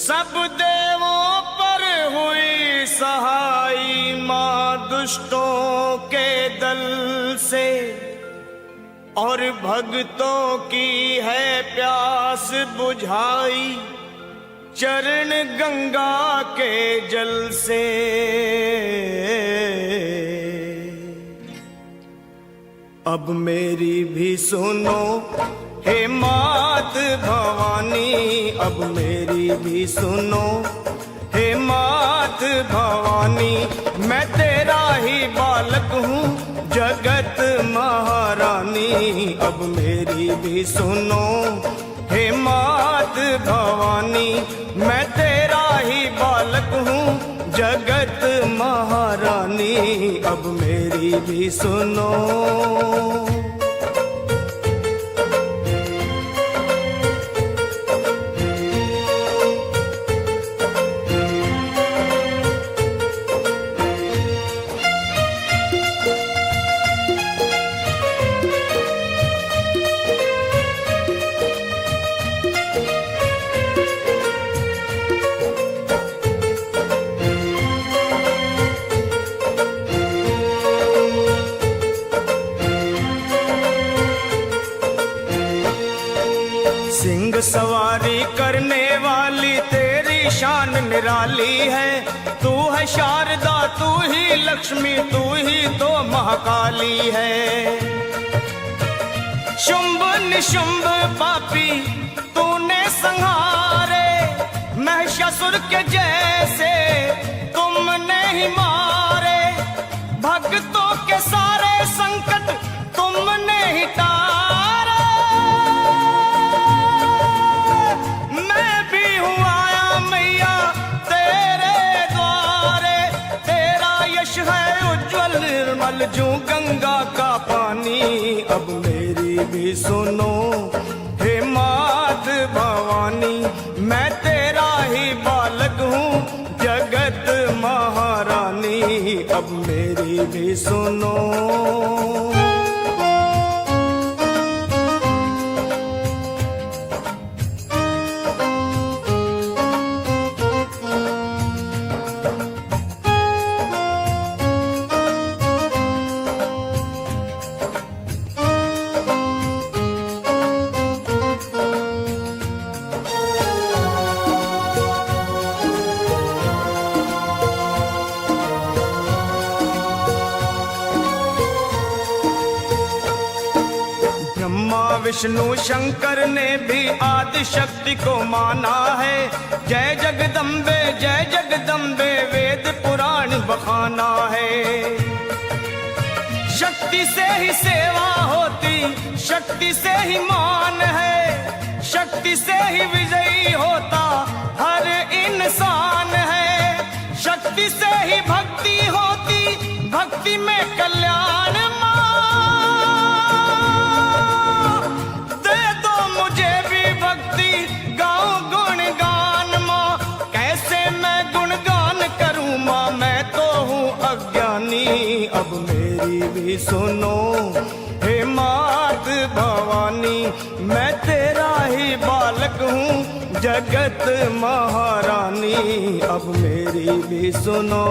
सब देवों पर हुई सहाई माँ दुष्टों के दल से, और भक्तों की है प्यास बुझाई चरण गंगा के जल से। अब मेरी भी सुनो हे मात भवानी, अब मेरी भी सुनो हे मात भवानी, मैं तेरा ही बालक हूँ जगत महारानी। अब मेरी भी सुनो हे मात भवानी, मैं तेरा ही बालक हूँ जगत महारानी। अब मेरी भी सुनो। सिंह सवारी करने वाली तेरी शान निराली है। तू है शारदा, तू ही लक्ष्मी, तू ही तो महाकाली है। शुंभ निशुंभ पापी तूने संहारे, महिषासुर के जैसे तुमने ही मारे। भक्तों के सारे संकट तुमने ही तारे। मैं भी हूँ आया मैया तेरे द्वारे, तेरा यश है उज्जवल निर्मल जो गंगा का पानी। अब मेरी भी सुनो हे मात भवानी, मैं तेरा ही बालक हूँ जगत महारानी। अब मेरी भी सुनो। विष्णु शंकर ने भी आदि शक्ति को माना है। जय जगदम्बे वेद पुराण बखाना है। शक्ति से ही सेवा होती, शक्ति से ही मान है, शक्ति से ही विजयी होता हर इंसान है। शक्ति से ही भक्ति होती, भक्ति में कल्याण। अब मेरी भी सुनो हे मात भवानी, मैं तेरा ही बालक हूँ जगत महारानी। अब मेरी भी सुनो।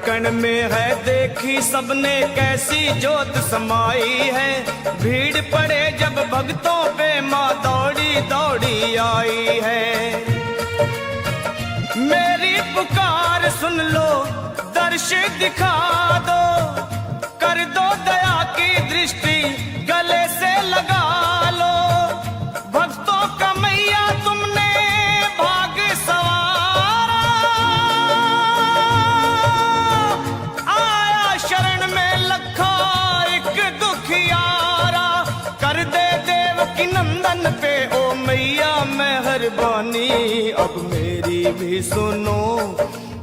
कण में है देखी सबने कैसी जोत समाई है। भीड़ पड़े जब भक्तों पे माँ दौड़ी दौड़ी आई है। मेरी पुकार सुन लो, दर्श दिखा दो, कर दो दया की दृष्टि गले से लगा लो। भक्तों का मैया तुमने भाग सवारा, आया शरण में लखा एक दुखियारा। कर दे देव की नंदन पे भी सुनो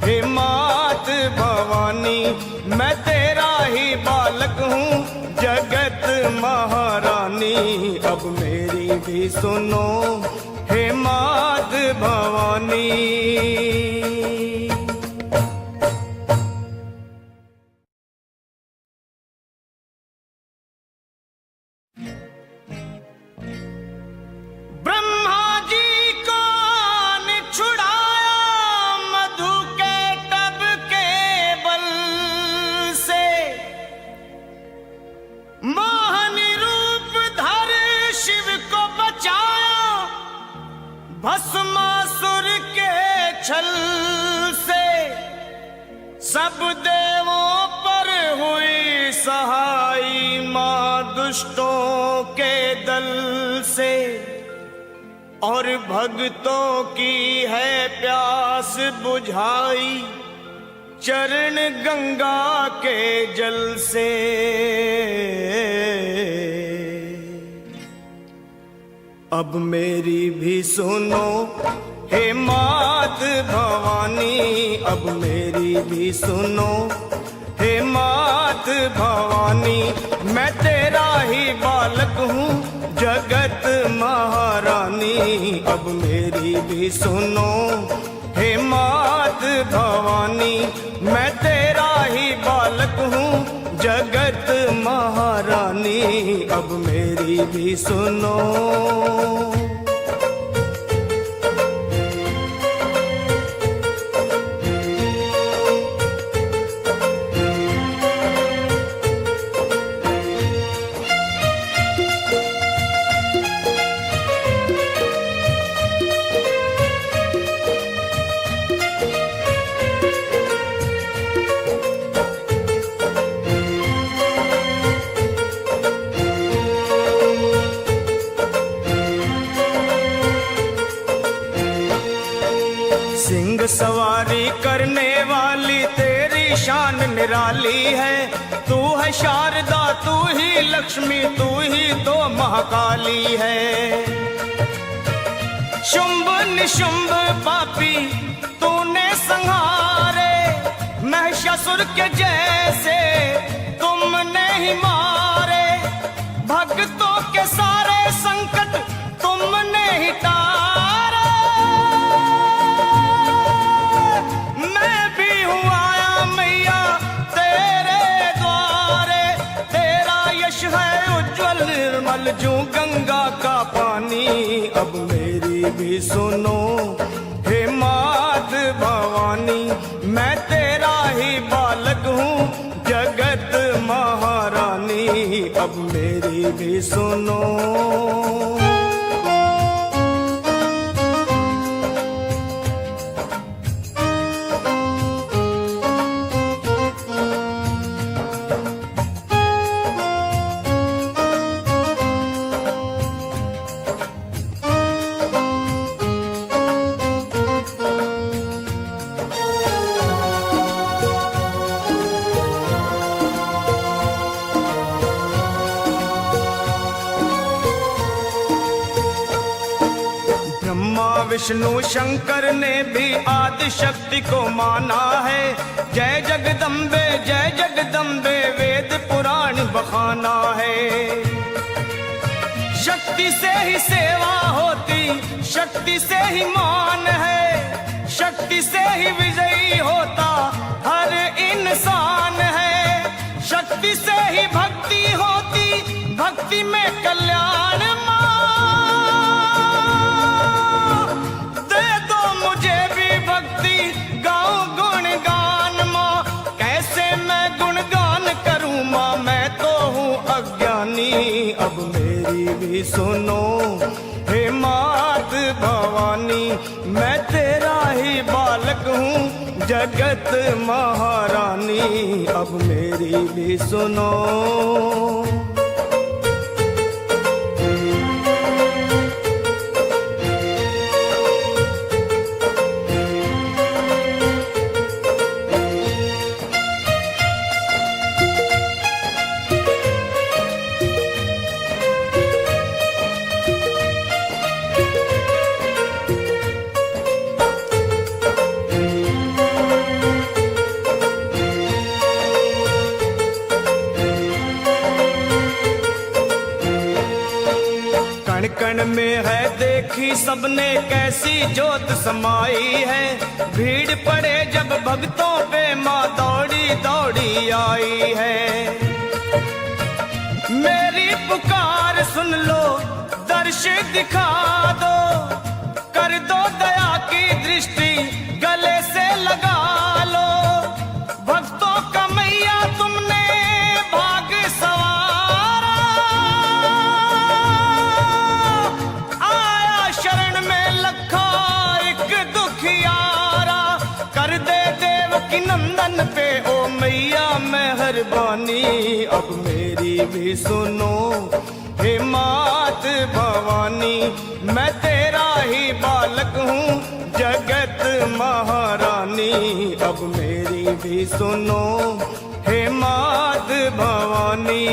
हे मात भवानी, मैं तेरा ही बालक हूँ जगत महारानी। अब मेरी भी सुनो हे मात भवानी। भस्मासुर के छल से सब देवों पर हुई सहाई, मां दुष्टों के दल से। और भक्तों की है प्यास बुझाई चरण गंगा के जल से। अब मेरी भी सुनो हे मात भवानी, अब मेरी भी सुनो हे मात भवानी। मैं तेरा ही बालक हूँ जगत महारानी। अब मेरी भी सुनो हे मात भवानी, मैं तेरा ही बालक हूँ जगत महारानी। अब मेरी भी सुनो। सिंह सवारी करने वाली तेरी शान निराली है। तू है शारदा, तू ही लक्ष्मी, तू ही तो महाकाली है। शुंभ निशुंभ पापी तूने संहारे, महिषासुर के जैसे तुमने ही मारे। भक्तों के सारे संकट तुमने ही टारे। मैं भी हूँ आया मैया तेरे द्वारे, तेरा यश है उज्जवल निर्मल जो गंगा का पानी। अब मेरी भी सुनो हे मात भवानी, मैं तेरा ही बालक हूँ जगत महारानी। अब मेरी भी सुनो। विष्णु शंकर ने भी आदि शक्ति को माना है। जय जगदम्बे वेद पुराण बखाना है। शक्ति से ही सेवा होती, शक्ति से ही मान है। शक्ति से ही विजयी होता हर इंसान है। शक्ति से ही भक्ति होती, भक्ति में कल्याण। मुझे भी भक्ति गाऊं गुणगान माँ, कैसे मैं गुणगान करूं माँ, मैं तो हूँ अज्ञानी। अब मेरी भी सुनो हे मात भवानी, मैं तेरा ही बालक हूँ जगत महारानी। अब मेरी भी सुनो। नैन में है देखी सबने कैसी जोत समाई है। भीड़ पड़े जब भक्तों पे माँ दौड़ी दौड़ी आई है। मेरी पुकार सुन लो, दर्श दिखा दो, कर दो दया की दृष्टि गले से लगा लो। भक्तों का मैया तुमने भाग सवारा, आया शरण में लखा एक दुखियारा। कर दे देवकी नंदन पे ओ मैया मेहरबानी, अब मेरी भी सुनो हे मात भवानी। मैं तेरा ही बालक हूँ जगत महारानी, अब मेरी भी सुनो हे मात भवानी।